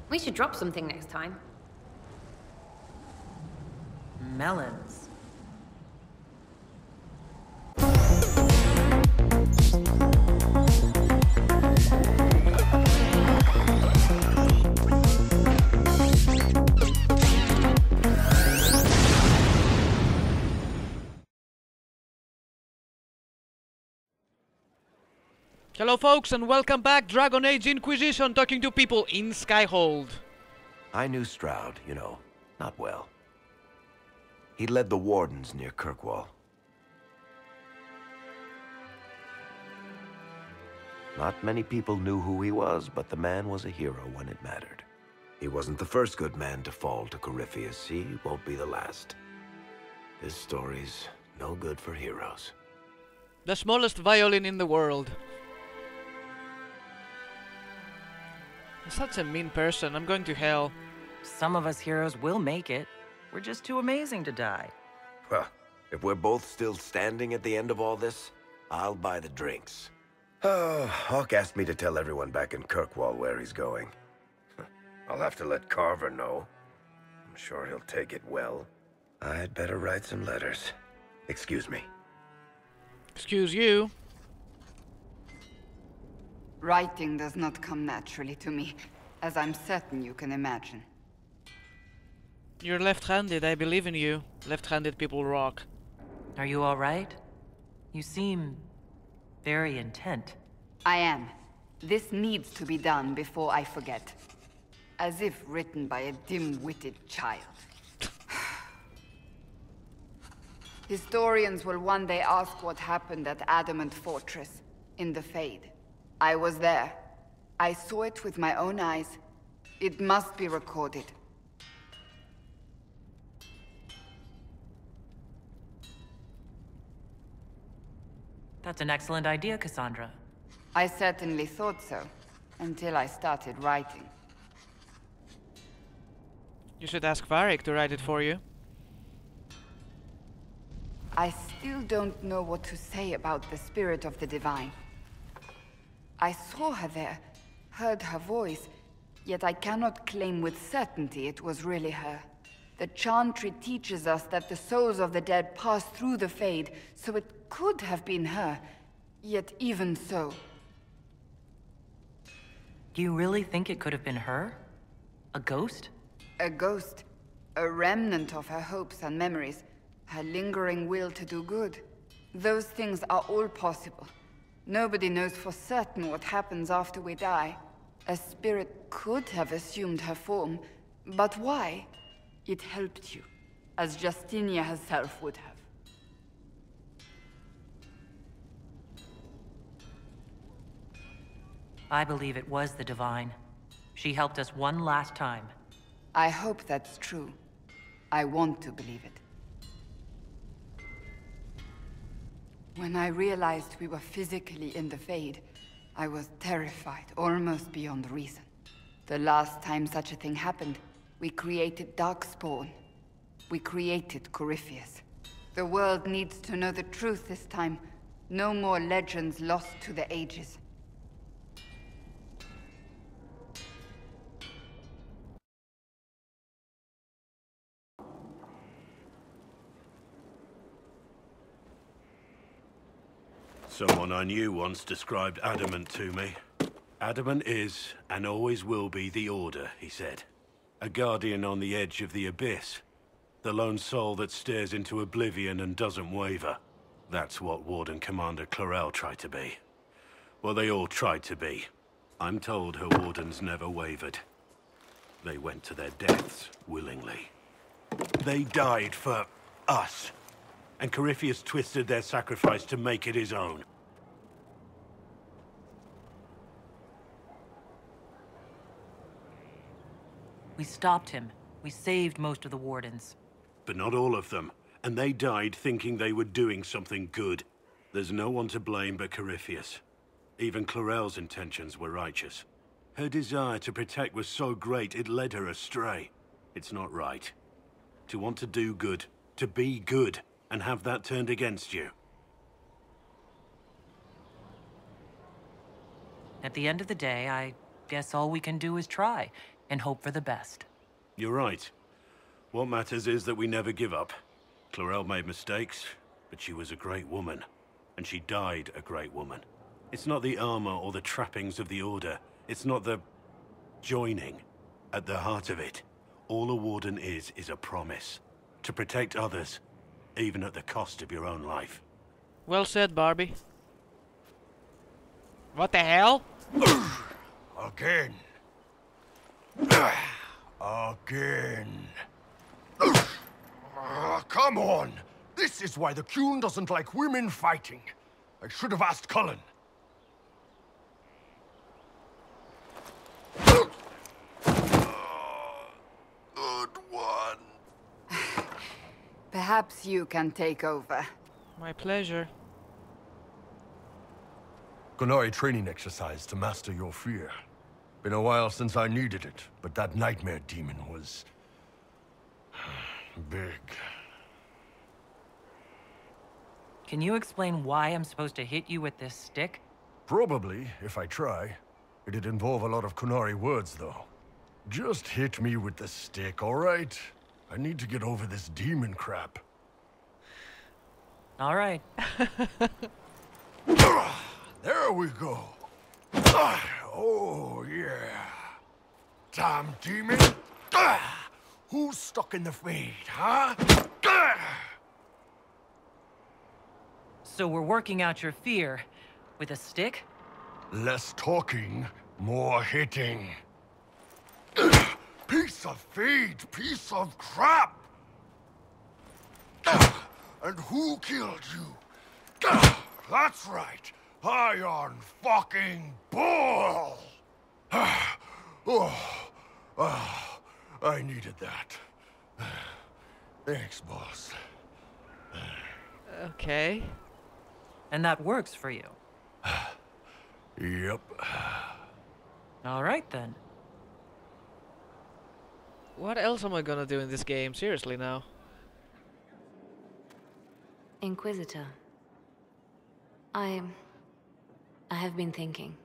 We should drop something next time. Melons. Hello folks and welcome back, Dragon Age Inquisition, talking to people in Skyhold. I knew Stroud, you know, not well. He led the Wardens near Kirkwall. Not many people knew who he was, but the man was a hero when it mattered. He wasn't the first good man to fall to Corypheus. He won't be the last. This story's no good for heroes. The smallest violin in the world. Such a mean person, I'm going to hell. Some of us heroes will make it. We're just too amazing to die. Well, if we're both still standing at the end of all this, I'll buy the drinks. Oh, Hawk asked me to tell everyone back in Kirkwall where he's going. I'll have to let Carver know. I'm sure he'll take it well. I'd better write some letters. Excuse me. Excuse you. Writing does not come naturally to me, as I'm certain you can imagine. You're left-handed, I believe in you. Left-handed people rock. Are you all right? You seem very intent. I am. This needs to be done before I forget. As if written by a dim-witted child. Historians will one day ask what happened at Adamant Fortress, in the Fade. I was there. I saw it with my own eyes. It must be recorded. That's an excellent idea, Cassandra. I certainly thought so, until I started writing. You should ask Varric to write it for you. I still don't know what to say about the spirit of the divine. I saw her there, heard her voice, yet I cannot claim with certainty it was really her. The Chantry teaches us that the souls of the dead pass through the Fade, so it could have been her, yet even so. You really think it could have been her? A ghost? A ghost. A remnant of her hopes and memories, her lingering will to do good. Those things are all possible. Nobody knows for certain what happens after we die. A spirit could have assumed her form, but why? It helped you, as Justinia herself would have. I believe it was the Divine. She helped us one last time. I hope that's true. I want to believe it. When I realized we were physically in the Fade, I was terrified, almost beyond reason. The last time such a thing happened, we created Darkspawn. We created Corypheus. The world needs to know the truth this time. No more legends lost to the ages. Someone I knew once described Adamant to me. Adamant is, and always will be, the Order, he said. A guardian on the edge of the abyss. The lone soul that stares into oblivion and doesn't waver. That's what Warden Commander Clarel tried to be. Well, they all tried to be. I'm told her wardens never wavered. They went to their deaths willingly. They died for us. And Corypheus twisted their sacrifice to make it his own. We stopped him. We saved most of the Wardens. But not all of them. And they died thinking they were doing something good. There's no one to blame but Corypheus. Even Clarel's intentions were righteous. Her desire to protect was so great it led her astray. It's not right. To want to do good, to be good, and have that turned against you. At the end of the day, I guess all we can do is try. and hope for the best. You're right. What matters is that we never give up. Clarel made mistakes, but she was a great woman. And she died a great woman. It's not the armor or the trappings of the Order. It's not the joining. At the heart of it, all a Warden is a promise. To protect others, even at the cost of your own life. Well said, Barbie. What the hell? Again. Again. Come on! This is why the Qun doesn't like women fighting. I should have asked Cullen. Good one. Perhaps you can take over. My pleasure. Qunari training exercise to master your fear. Been a while since I needed it, but that nightmare demon was... big. Can you explain why I'm supposed to hit you with this stick? Probably, if I try. It'd involve a lot of Qunari words, though. Just hit me with the stick, all right? I need to get over this demon crap. All right. There we go. Oh, yeah. Damn demon. Who's stuck in the fade, huh? So we're working out your fear with a stick? Less talking, more hitting. Piece of feed, piece of crap! And who killed you? That's right, Iron fucking Bull! I needed that. Thanks, boss. Okay. And that works for you? Yep. All right, then. What else am I gonna do in this game? Seriously now. Inquisitor. I have been thinking.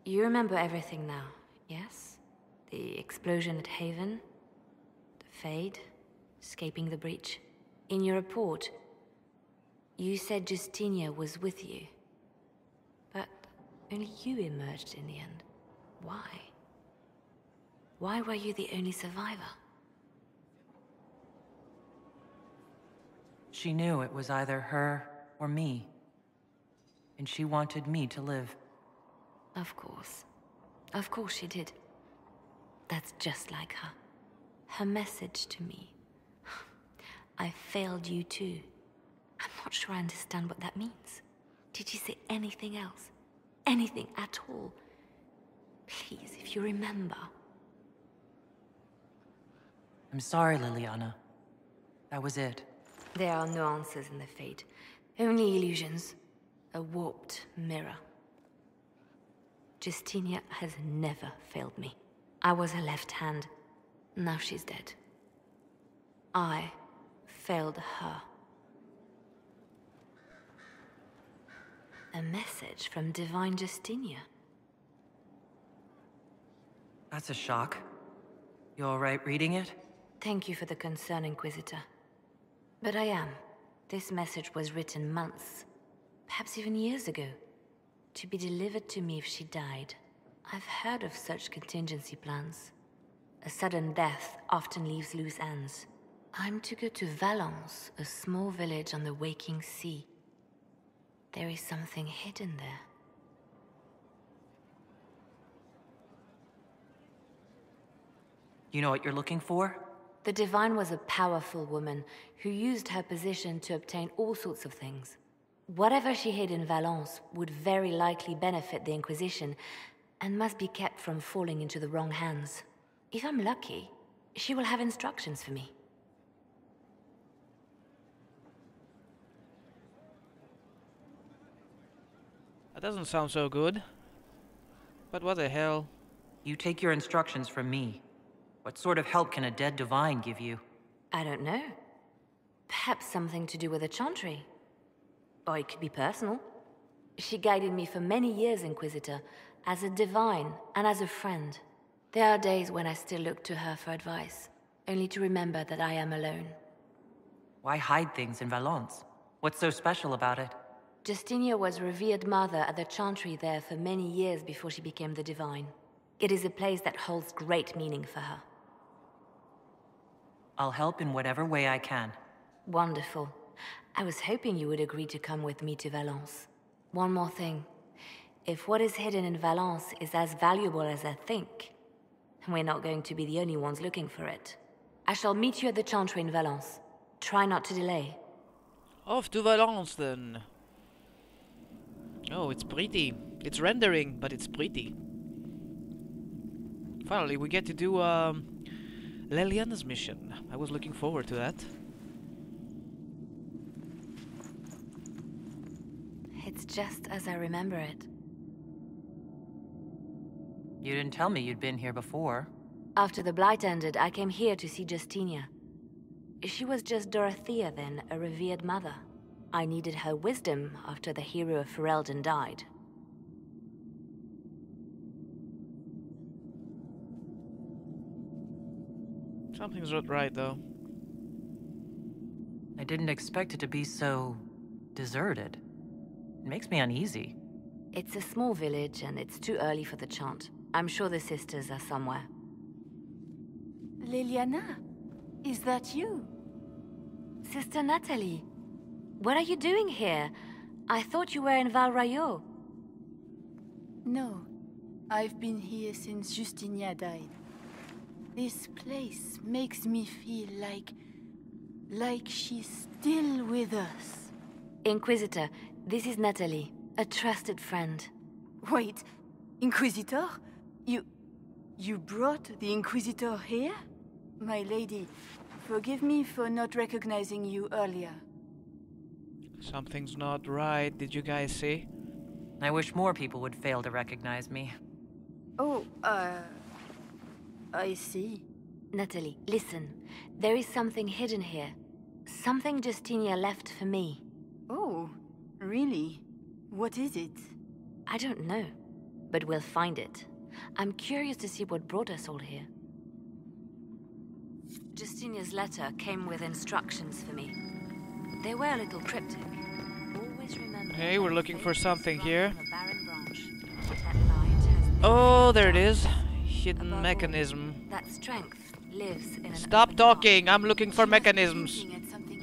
You remember everything now, yes? The explosion at Haven, the Fade, escaping the breach. In your report, you said Justinia was with you. But only you emerged in the end. Why? Why were you the only survivor? She knew it was either her or me. And she wanted me to live. Of course. Of course she did. That's just like her. Her message to me. I failed you too. I'm not sure I understand what that means. Did you say anything else? Anything at all? Please, if you remember. I'm sorry, Liliana. That was it. There are no answers in the Fate. Only illusions. A warped mirror. Justinia has never failed me. I was her left hand. Now she's dead. I failed her. A message from Divine Justinia. That's a shock. You all right reading it? Thank you for the concern, Inquisitor. But I am. This message was written months, perhaps even years ago, to be delivered to me if she died. I've heard of such contingency plans. A sudden death often leaves loose ends. I'm to go to Valence, a small village on the waking sea. There is something hidden there. You know what you're looking for? The Divine was a powerful woman who used her position to obtain all sorts of things. Whatever she hid in Valence would very likely benefit the Inquisition and must be kept from falling into the wrong hands. If I'm lucky, she will have instructions for me. That doesn't sound so good. But what the hell? You take your instructions from me. What sort of help can a dead divine give you? I don't know. Perhaps something to do with the Chantry. Or it could be personal. She guided me for many years, Inquisitor, as a divine and as a friend. There are days when I still look to her for advice, only to remember that I am alone. Why hide things in Valence? What's so special about it? Justinia was revered mother at the chantry there for many years before she became the Divine. It is a place that holds great meaning for her. I'll help in whatever way I can. Wonderful. I was hoping you would agree to come with me to Valence. One more thing. If what is hidden in Valence is as valuable as I think, we're not going to be the only ones looking for it. I shall meet you at the chantry in Valence. Try not to delay. Off to Valence then. Oh, it's pretty. It's rendering, but it's pretty. Finally, we get to do Leliana's mission. I was looking forward to that. It's just as I remember it. You didn't tell me you'd been here before. After the Blight ended, I came here to see Justinia. She was just Dorothea then, a revered mother. I needed her wisdom after the hero of Ferelden died. Something's not right, though. I didn't expect it to be so deserted. It makes me uneasy. It's a small village, and it's too early for the chant. I'm sure the sisters are somewhere. Leliana, is that you? Sister Natalie, what are you doing here? I thought you were in Val Rayo. No, I've been here since Justinia died. This place makes me feel like she's still with us. Inquisitor, this is Natalie, a trusted friend. Wait, Inquisitor? You brought the Inquisitor here? My lady, forgive me for not recognizing you earlier. Something's not right. Did you guys see? I wish more people would fail to recognize me. Oh, I see. Natalie, listen. There is something hidden here. Something Justinia left for me. Oh, really? What is it? I don't know, but we'll find it. I'm curious to see what brought us all here. Justinia's letter came with instructions for me. They were a little cryptic. Always remember. Hey, we're looking for something here. Oh, Oh, there it is. Hidden mechanism. That strength lives in an Stop open talking. heart. I'm looking for mechanisms.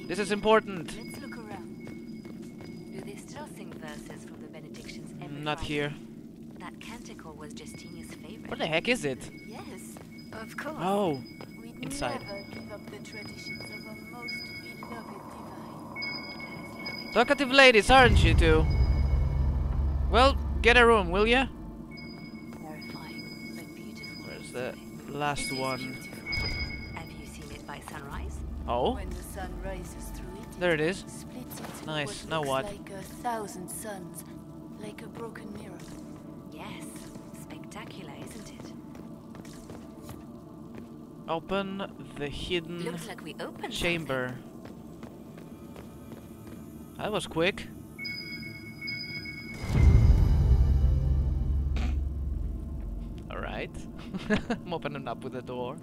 This is important. Let's look around. Do they still sing verses from the benedictions every Not Friday? here. That canticle was Justinia's favorite. What the heck is it? Yes, of course. Oh, We'd inside. never give up the traditions of a most beloved divine. Talkative ladies, aren't you two? Well, get a room, will ya? Terrifying, but beautiful. Where's the last one? Have you seen it by sunrise? Oh, When the sun rises through it, there it is. splits it. Nice, What now looks what? Like 1,000 suns, like a broken mirror. Yes. Spectacular, isn't it? Open the hidden Looks like we opened chamber. That was quick. Alright. I'm opening up with the door.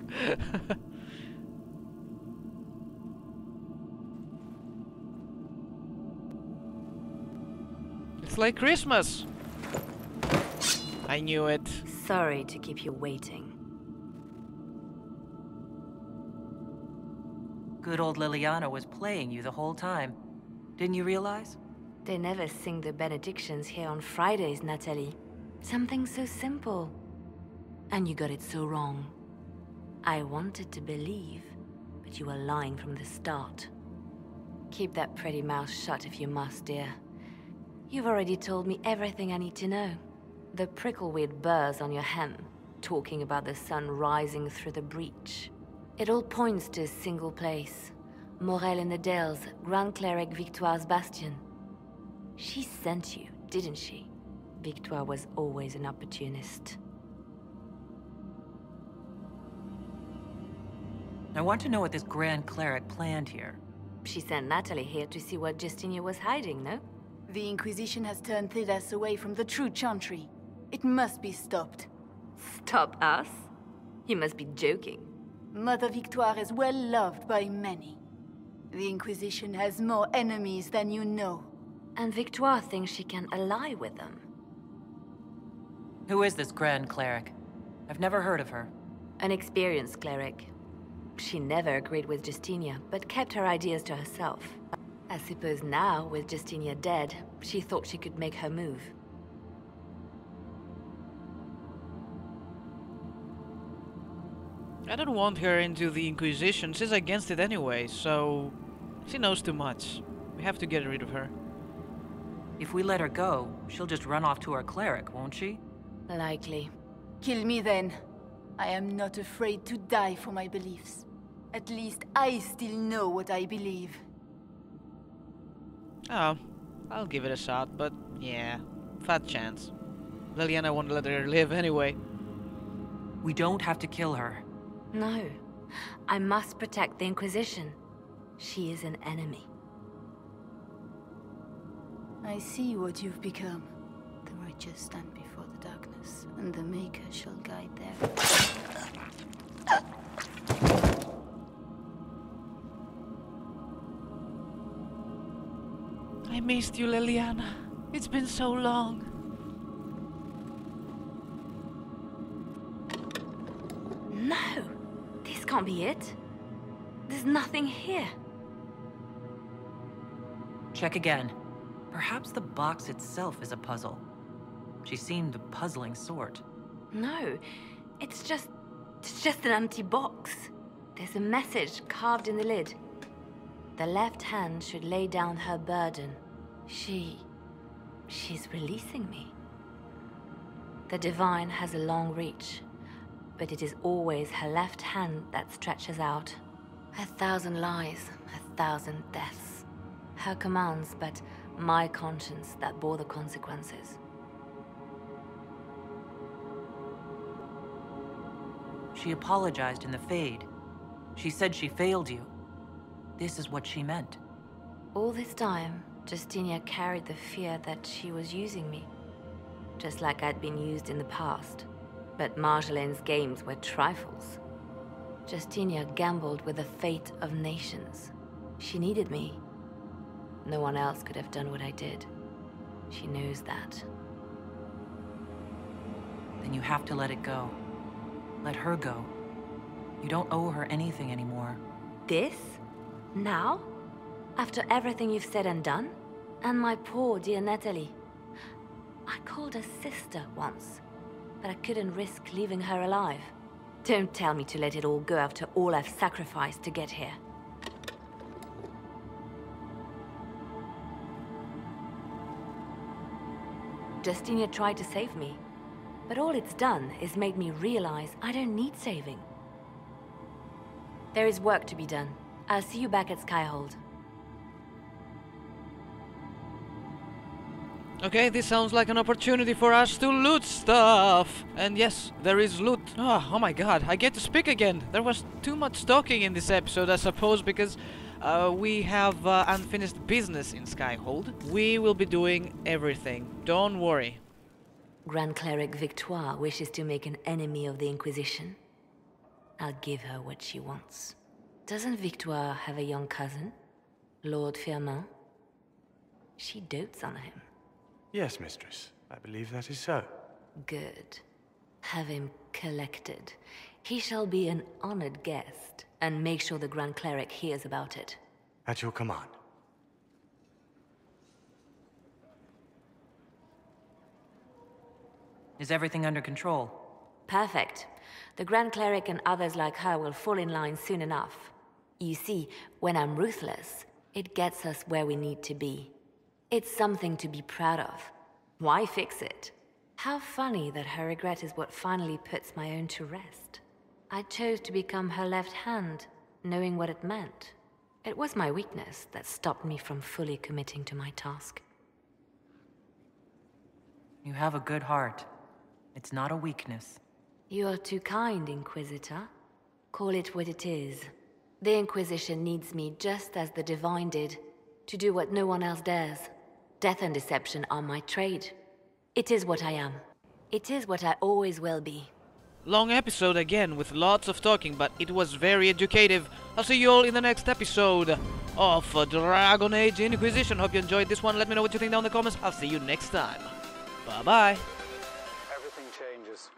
It's like Christmas! I knew it. something. Sorry to keep you waiting. Good old Liliana was playing you the whole time. Didn't you realize? They never sing the benedictions here on Fridays, Natalie. Something so simple. And you got it so wrong. I wanted to believe, but you were lying from the start. Keep that pretty mouth shut if you must, dear. You've already told me everything I need to know. The prickleweed burrs on your hem, talking about the sun rising through the breach. It all points to a single place. Morel in the Dales, Grand Cleric Victoire's bastion. She sent you, didn't she? Victoire was always an opportunist. I want to know what this Grand Cleric planned here. She sent Natalie here to see what Justinia was hiding, no? The Inquisition has turned Thedas away from the true chantry. It must be stopped. Stop us? You must be joking. Mother Victoire is well loved by many. The Inquisition has more enemies than you know. And Victoire thinks she can ally with them. Who is this Grand Cleric? I've never heard of her. An experienced cleric. She never agreed with Justinia, but kept her ideas to herself. I suppose now, with Justinia dead, she thought she could make her move. I don't want her into the Inquisition. She's against it anyway, so she knows too much. We have to get rid of her. If we let her go, she'll just run off to her cleric, won't she? Likely. Kill me then. I am not afraid to die for my beliefs. At least I still know what I believe. Oh, I'll give it a shot, but yeah, fat chance. Leliana won't let her live anyway. We don't have to kill her. No. I must protect the Inquisition. She is an enemy. I see what you've become. The righteous stand before the darkness, and the Maker shall guide them. I missed you, Leliana. It's been so long. No! This can't be it. There's nothing here. Check again. Perhaps the box itself is a puzzle. She seemed a puzzling sort. No, it's just an empty box. There's a message carved in the lid. The left hand should lay down her burden. She's releasing me. The Divine has a long reach, but it is always her left hand that stretches out. 1,000 lies, 1,000 deaths. Her commands, but my conscience that bore the consequences. She apologized in the Fade. She said she failed you. This is what she meant. All this time, Justinia carried the fear that she was using me. Just like I'd been used in the past. But Marjolaine's games were trifles. Justinia gambled with the fate of nations. She needed me. No one else could have done what I did. She knows that. Then you have to let it go. Let her go. You don't owe her anything anymore. This? Now? After everything you've said and done? And my poor dear Natalie. I called her sister once, but I couldn't risk leaving her alive. Don't tell me to let it all go after all I've sacrificed to get here. Justinia tried to save me, but all it's done is made me realize I don't need saving. There is work to be done. I'll see you back at Skyhold. Okay, this sounds like an opportunity for us to loot stuff. And yes, there is loot. Oh my god, I get to speak again. There was too much talking in this episode, I suppose, because we have unfinished business in Skyhold. We will be doing everything. Don't worry. Grand Cleric Victoire wishes to make an enemy of the Inquisition. I'll give her what she wants. Doesn't Victoire have a young cousin? Lord Firmin? She dotes on him. Yes, mistress. I believe that is so. Good. Have him collected. He shall be an honored guest, and make sure the Grand Cleric hears about it. At your command. Is everything under control? Perfect. The Grand Cleric and others like her will fall in line soon enough. You see, when I'm ruthless, it gets us where we need to be. It's something to be proud of. Why fix it? How funny that her regret is what finally puts my own to rest. I chose to become her left hand, knowing what it meant. It was my weakness that stopped me from fully committing to my task. You have a good heart. It's not a weakness. You are too kind, Inquisitor. Call it what it is. The Inquisition needs me just as the Divine did, to do what no one else dares. Death and deception are my trade. It is what I am. It is what I always will be. long episode again with lots of talking, but it was very educative. I'll see you all in the next episode of Dragon Age Inquisition. Hope you enjoyed this one. Let me know what you think down in the comments. I'll see you next time. Bye-bye. Everything changes.